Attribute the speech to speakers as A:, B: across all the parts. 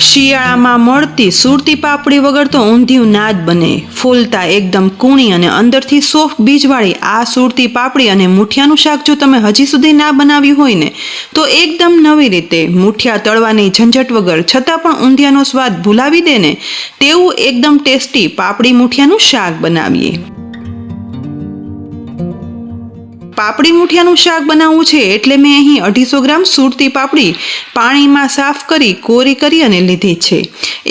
A: શિયાળામાં મળતી સુરતી પાપડી વગર તો ઊંધિયું ના જ બને. ફૂલતા એકદમ કૂણી અને અંદરથી સોફ્ટ બીજવાળી આ સુરતી પાપડી અને મૂઠિયાનું શાક જો તમે હજી સુધી ના બનાવ્યું હોય ને તો એકદમ નવી રીતે મૂઠિયા તળવાની ઝંઝટ વગર છતાં પણ ઊંધિયાનો સ્વાદ ભૂલાવી દે ને તેવું એકદમ ટેસ્ટી પાપડી મૂઠિયાનું શાક બનાવીએ. પાપડી મૂઠિયાનું શાક બનાવવું છે એટલે મેં અહીં 250 ગ્રામ સુરતી પાપડી પાણીમાં સાફ કરી કોરી કરી અને લીધી છે.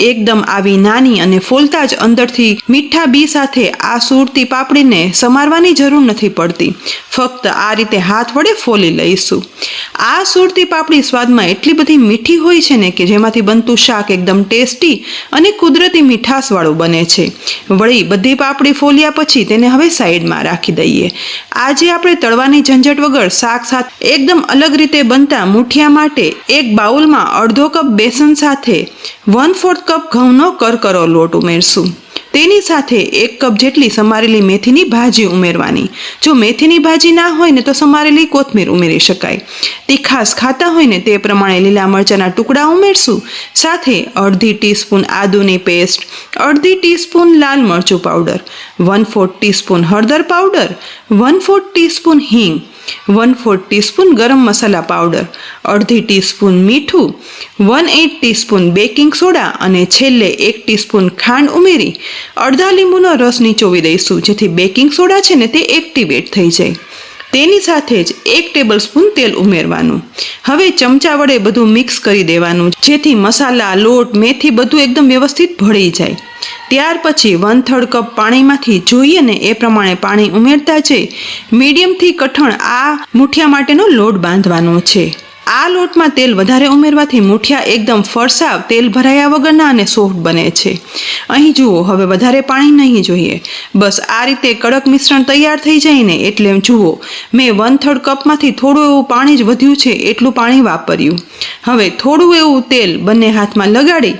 A: એકદમ આવી નાની અને ફૂલતા જ અંદરથી મીઠા બી સાથે આ સુરતી પાપડીને સમારવાની જરૂર નથી પડતી. ફક્ત આ રીતે હાથ વડે ફોલી લઈશું. આ સુરતી પાપડી સ્વાદમાં એટલી બધી મીઠી હોય છે ને કે જેમાંથી બનતું શાક એકદમ ટેસ્ટી અને કુદરતી મીઠાશવાળું બને છે. વળી બધી પાપડી ફોલ્યા પછી તેને હવે સાઈડમાં રાખી દઈએ. આજે આપણે તળવાની ઝંઝટ વગર શાક સાથે એકદમ અલગ રીતે બનતા મૂઠિયા માટે એક બાઉલમાં અડધો કપ બેસન સાથે 1/4 કપ ઘઉંનો કરકરો લોટ ઉમેરશું. તેની સાથે 1 કપ જેટલી સમારેલી મેથીની ભાજી ઉમેરવાની. જો મેથીની ભાજી ના હોય ને તો સમારેલી કોથમીર ઉમેરી શકાય. તીખાસ ખાતા હોય ને તે પ્રમાણે લીલા મરચાના ટુકડા ઉમેરશું. સાથે અડધી ટીસ્પૂન આદુની પેસ્ટ, અડધી ટીસ્પૂન લાલ મરચું પાવડર, 1/4 ટીસ્પૂન હળદર પાવડર, 1/4 ટીસ્પૂન હિંગ, 1/4 ટીસ્પૂન ગરમ મસાલા પાવડર, અડધી ટીસ્પૂન મીઠું, 1/8 ટીસ્પૂન બેકિંગ સોડા અને છેલ્લે 1 ટીસ્પૂન ખાંડ ઉમેરી અડધા લીંબુનો રસ નીચોવી દઈશું જેથી બેકિંગ સોડા છે ને તે એક્ટિવેટ થઈ જાય. તેની સાથે જ 1 ટેબલ સ્પૂન તેલ ઉમેરવાનું. હવે ચમચા વડે બધું મિક્સ કરી દેવાનું જેથી મસાલા, લોટ, મેથી બધું એકદમ વ્યવસ્થિત ભળી જાય. ત્યાર પછી 1/3 કપ પાણીમાંથી જોઈએ ને એ પ્રમાણે પાણી ઉમેરતા જઈ મીડિયમથી કઠણ આ મૂઠિયા માટેનો લોટ બાંધવાનો છે. આ લોટમાં તેલ વધારે ઉમેરવાથી મૂઠિયા એકદમ ફરસાવ, તેલ ભરાયા વગરના અને સોફ્ટ બને છે. અહીં જુઓ, હવે વધારે પાણી નહીં જોઈએ. બસ આ રીતે કડક મિશ્રણ તૈયાર થઈ જાય ને એટલે જુઓ, મેં 1/3 કપમાંથી થોડું એવું પાણી જ વધ્યું છે એટલું પાણી વાપર્યું. હવે થોડું એવું તેલ બંને હાથમાં લગાડી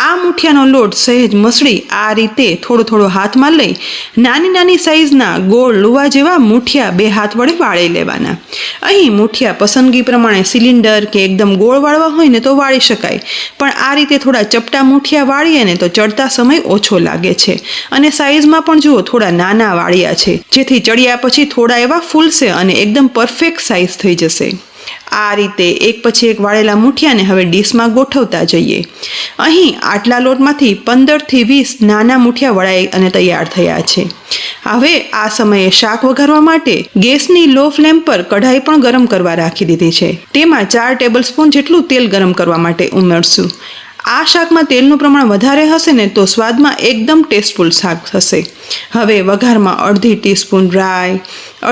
A: આ મૂઠિયાનો લોટ સહેજ મસળી આ રીતે થોડો હાથમાં લઈ નાની નાની સાઈઝના ગોળ લુવા જેવા મૂઠિયા 2 હાથ વડે વાળી લેવાના. અહીં મૂઠિયા પસંદગી પ્રમાણે સિલિન્ડર કે એકદમ ગોળ વાળવા હોય ને તો વાળી શકાય, પણ આ રીતે થોડા ચપટા મૂઠિયા વાળીએ ને તો ચડતા સમય ઓછો લાગે છે. અને સાઈઝમાં પણ જુઓ, થોડા નાના વાળ્યા છે જેથી ચડ્યા પછી થોડા એવા ફૂલશે અને એકદમ પરફેક્ટ સાઈઝ થઈ જશે. આ રીતે એક પછી એક વાળેલા મૂઠિયાને હવે ડીશમાં ગોઠવતા જઈએ. અહીં આટલા લોટમાંથી 15 થી 20 નાના મૂઠિયા વળાઈ અને તૈયાર થયા છે. હવે આ સમયે શાક વઘારવા માટે ગેસની લો ફ્લેમ પર કઢાઈ પણ ગરમ કરવા રાખી દીધી છે. તેમાં 4 ટેબલ સ્પૂન જેટલું તેલ ગરમ કરવા માટે ઉમેરશું. આ શાકમાં તેલનું પ્રમાણ વધારે હશે ને તો સ્વાદમાં એકદમ ટેસ્ટફુલ શાક થશે. હવે વઘારમાં અડધી ટીસ્પૂન રાઈ,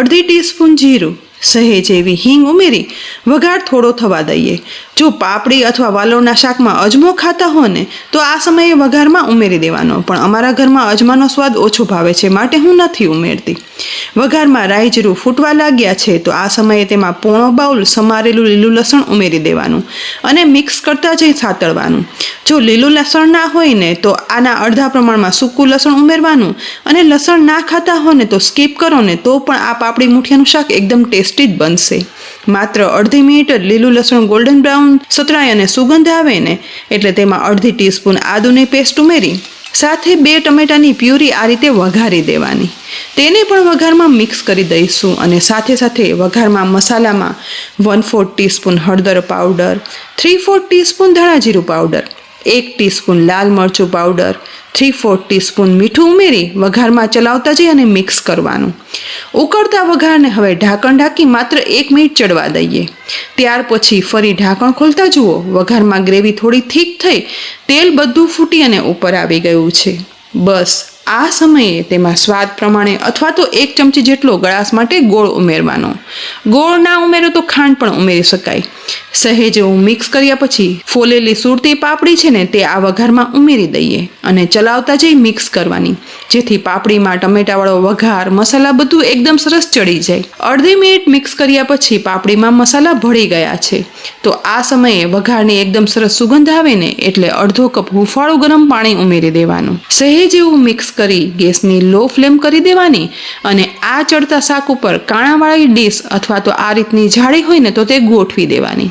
A: અડધી ટીસ્પૂન જીરું, સહેજ એવી હિંગ ઉમેરી વઘાર થોડો થવા દઈએ. જો પાપડી અથવા વાલોરના શાકમાં અજમો ખાતા હો ને તો આ સમયે વઘારમાં ઉમેરી દેવાનો, પણ અમારા ઘરમાં અજમાનો સ્વાદ ઓછો ભાવે છે માટે હું નથી ઉમેરતી. વઘારમાં રાઈ જીરું ફૂટવા લાગ્યા છે તો આ સમયે તેમાં પોણો બાઉલ સમારેલું લીલું લસણ ઉમેરી દેવાનું અને મિક્સ કરતા જઈ સાતળવાનું. જો લીલું લસણ ના હોય ને તો આના અડધા પ્રમાણમાં સૂકું લસણ ઉમેરવાનું, અને લસણ ના ખાતા હો ને તો સ્કીપ કરો ને તો પણ આ પાપડી મૂઠિયાનું શાક એકદમ ટેસ્ટી જ બનશે. માત્ર અડધી મિનિટ જ લીલું લસણ ગોલ્ડન બ્રાઉન સતરાય અને સુગંધ આવે ને એટલે તેમાં અડધી ટીસ્પૂન આદુની પેસ્ટ ઉમેરી સાથે 2 ટમેટાની પ્યુરી આ રીતે વઘારી દેવાની. તેને પણ વઘારમાં મિક્સ કરી દઈશું અને સાથે સાથે વઘારમાં મસાલામાં 1/4 ટીસ્પૂન હળદર પાવડર, 3/4 ટીસ્પૂન ધાણા જીરું પાવડર, 1 ટીસ્પૂન લાલ મરચું પાવડર, 3/4 ટીસ્પૂન મીઠું ઉમેરી વઘારમાં ચલાવતા જઈ અને મિક્સ કરવાનું. ઉકળતા વઘારને હવે ઢાંકણ ઢાંકી માત્ર 1 મિનિટ ચડવા દઈએ. ત્યાર પછી ફરી ઢાંકણ ખોલતા જુઓ, વઘારમાં ગ્રેવી થોડી થીક થઈ તેલ બધું ફૂટી અને ઉપર આવી ગયું છે. બસ આ સમયે તેમાં સ્વાદ પ્રમાણે અથવા તો 1 ચમચી જેટલો ગળાશ માટે ગોળ ઉમેરવાનો. ગોળ ના ઉમેરો તો ખાંડ પણ ઉમેરી શકાય. સહેજ એવું મિક્સ કર્યા પછી ફોલેલી સુરતી પાપડી છે ને તે આ વઘારમાં ઉમેરી દઈએ અને ચલાવતા જઈ મિક્સ કરવાની જેથી પાપડીમાં ટમેટાવાળો વઘાર, મસાલા બધું એકદમ સરસ ચડી જાય. અડધી મિનિટ મિક્સ કર્યા પછી પાપડીમાં મસાલા ભળી ગયા છે તો આ સમયે વઘારની એકદમ સરસ સુગંધ આવે ને એટલે અડધો કપ હુંફાળું ગરમ પાણી ઉમેરી દેવાનું. સહેજ એવું મિક્સ કરી ગેસની લો ફ્લેમ કરી દેવાની અને આ ચડતા શાક ઉપર કાણાવાળી ડીશ અથવા તો આ રીતની જાળી હોય ને તો તે ગોઠવી દેવાની.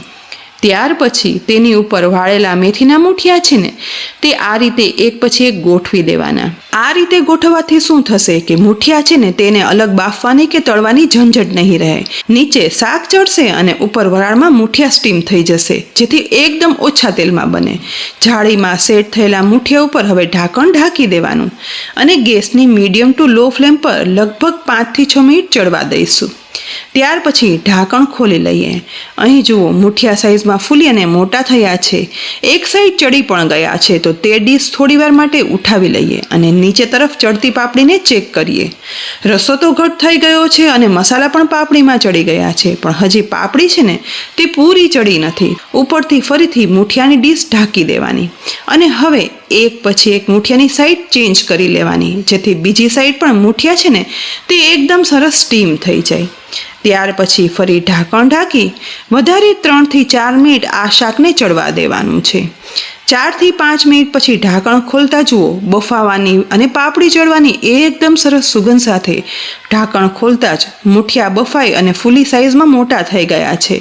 A: ત્યાર પછી તેની ઉપર વાળેલા મેથીના મૂઠિયા છે ને તે આ રીતે એક પછી એક ગોઠવી દેવાના. આ રીતે ગોઠવવાથી શું થશે કે મૂઠિયા છે ને તેને અલગ બાફવાની કે તળવાની ઝંઝટ નહીં રહે. નીચે શાક ચડશે અને ઉપર વરાળમાં મૂઠિયા સ્ટીમ થઈ જશે, જેથી એકદમ ઓછા તેલમાં બને. જાળીમાં સેટ થયેલા મૂઠિયા ઉપર હવે ઢાંકણ ઢાંકી દેવાનું અને ગેસની મીડિયમ ટુ લો ફ્લેમ પર લગભગ 5 થી 6 મિનિટ ચડવા દઈશું. ત્યાર પછી ઢાંકણ ખોલી લઈએ. અહીં જુઓ મૂઠિયા સાઈઝમાં ફૂલી અને મોટા થયા છે. એક સાઈડ ચડી પણ ગયા છે, તો તે ડીશ થોડીવાર માટે ઉઠાવી લઈએ અને નીચે તરફ ચડતી પાપડીને ચેક કરીએ. રસો તો ઘટ થઈ ગયો છે અને મસાલા પણ પાપડીમાં ચડી ગયા છે, પણ હજી પાપડી છે ને તે પૂરી ચડી નથી. ઉપરથી ફરીથી મૂઠિયાની ડીશ ઢાંકી દેવાની અને હવે એક પછી એક મૂઠિયાની સાઈડ ચેન્જ કરી લેવાની, જેથી બીજી સાઈડ પણ મૂઠિયા છે ને તે એકદમ સરસ સ્ટીમ થઈ જાય. ત્યાર પછી ફરી ઢાંકણ ઢાંકી વધારે 3 થી 4 મિનિટ આ શાકને ચડવા દેવાનું છે. 4 થી 5 મિનિટ પછી ઢાંકણ ખોલતા જુઓ બફાવાની અને પાપડી ચડવાની એકદમ સરસ સુગંધ સાથે ઢાંકણ ખોલતા જ મૂઠિયા બફાઈ અને ફૂલી સાઈઝમાં મોટા થઈ ગયા છે.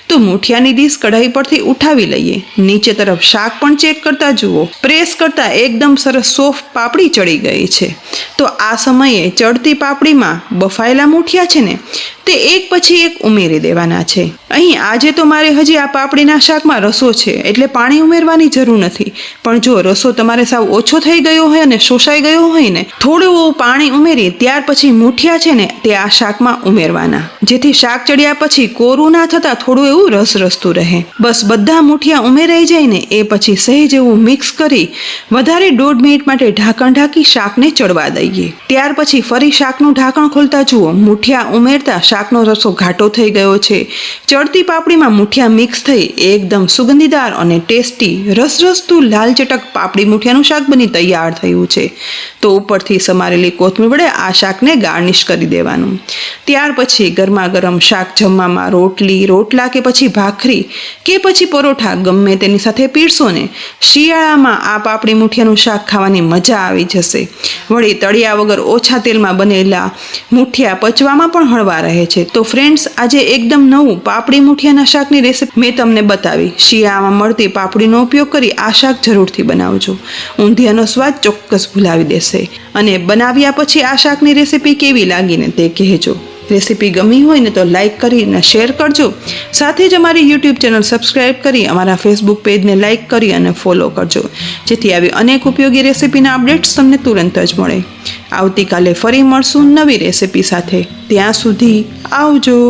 A: તો મૂઠિયાની ડીશ કઢાઈ પરથી ઉઠાવી લઈએ. નીચે તરફ શાક પણ ચેક કરતા જુઓ પ્રેસ કરતા એકદમ સરસ સોફ્ટ પાપડી ચડી ગઈ છે. તો આ સમયે ચડતી પાપડીમાં બફાયેલા મૂઠિયા છે ને તે એક પછી એક ઉમેરી દેવાના છે. અહીં આજે તો મારે હજી આ પાપડીના શાકમાં રસો છે એટલે પાણી ઉમેરવાની જરૂર નથી, પણ જો રસો તમારે સાવ ઓછો થઈ ગયો હોય અને શોષાઈ ગયો હોય ને થોડું પાણી ઉમેરી ત્યાર પછી મૂઠિયા છે ને તે આ શાકમાં ઉમેરવાના, જેથી શાક ચડ્યા પછી કોરું ના થતાં થોડું એવું રસરસતું રહે. બસ બધા મૂઠિયા ઉમેરાઈ જાય ને એ પછી સહેજ એવું મિક્સ કરી વધારે 1.5 મિનિટ માટે ઢાંકણ ઢાંકી શાકને ચડવા દઈએ. ત્યાર પછી ફરી શાકનું ઢાંકણ ખોલતા જુઓ મૂઠિયા ઉમેરતા શાકનો રસો ઘાટો થઈ ગયો છે. ચડતી પાપડીમાં મૂઠિયા મિક્સ થઈ એકદમ સુગંધીદાર અને ટેસ્ટી રસરસતું લાલ ચટક પાપડી મૂઠિયાનું શાક બની તૈયાર થયું છે. તો ઉપરથી સમારેલી કોથમીર વડે આ શાકને ગાર્નિશ કરી દેવાનું. ત્યાર પછી ગરમા ગરમ શાક જમવામાં રોટલી, રોટલા કે પછી ભાખરી કે પછી પરોઠા ગમે તેની સાથે પીરસો ને શિયાળામાં આ પાપડી મૂઠિયાનું શાક ખાવાની મજા આવી જશે. વળી તળિયા વગર ઓછા તેલમાં બનેલા મૂઠિયા પચવામાં પણ હળવા રહે છે. તો ફ્રેન્ડ્સ, આજે એકદમ નવું પાપડી મૂઠિયાના શાકની રેસીપી મેં તમને બતાવી. શિયાળામાં મળતી પાપડીનો ઉપયોગ કરી આ શાક જરૂરથી બનાવજો. ઊંધિયાનો સ્વાદ ચોક્કસ ભૂલાવી દેશે. અને બનાવ્યા પછી આ શાકની રેસીપી કેવી લાગીને તે કહેજો. રેસીપી ગમી હોય ને તો લાઈક કરીને શેર કરજો. સાથે જ અમારી યુટ્યુબ ચેનલ સબસ્ક્રાઈબ કરી અમારા ફેસબુક પેજને લાઈક કરી અને ફોલો કરજો, જેથી આવી અનેક ઉપયોગી રેસીપીના અપડેટ્સ તમને તુરંત જ મળે. આવતીકાલે ફરી મળશું નવી રેસીપી સાથે. ત્યાં સુધી આવજો.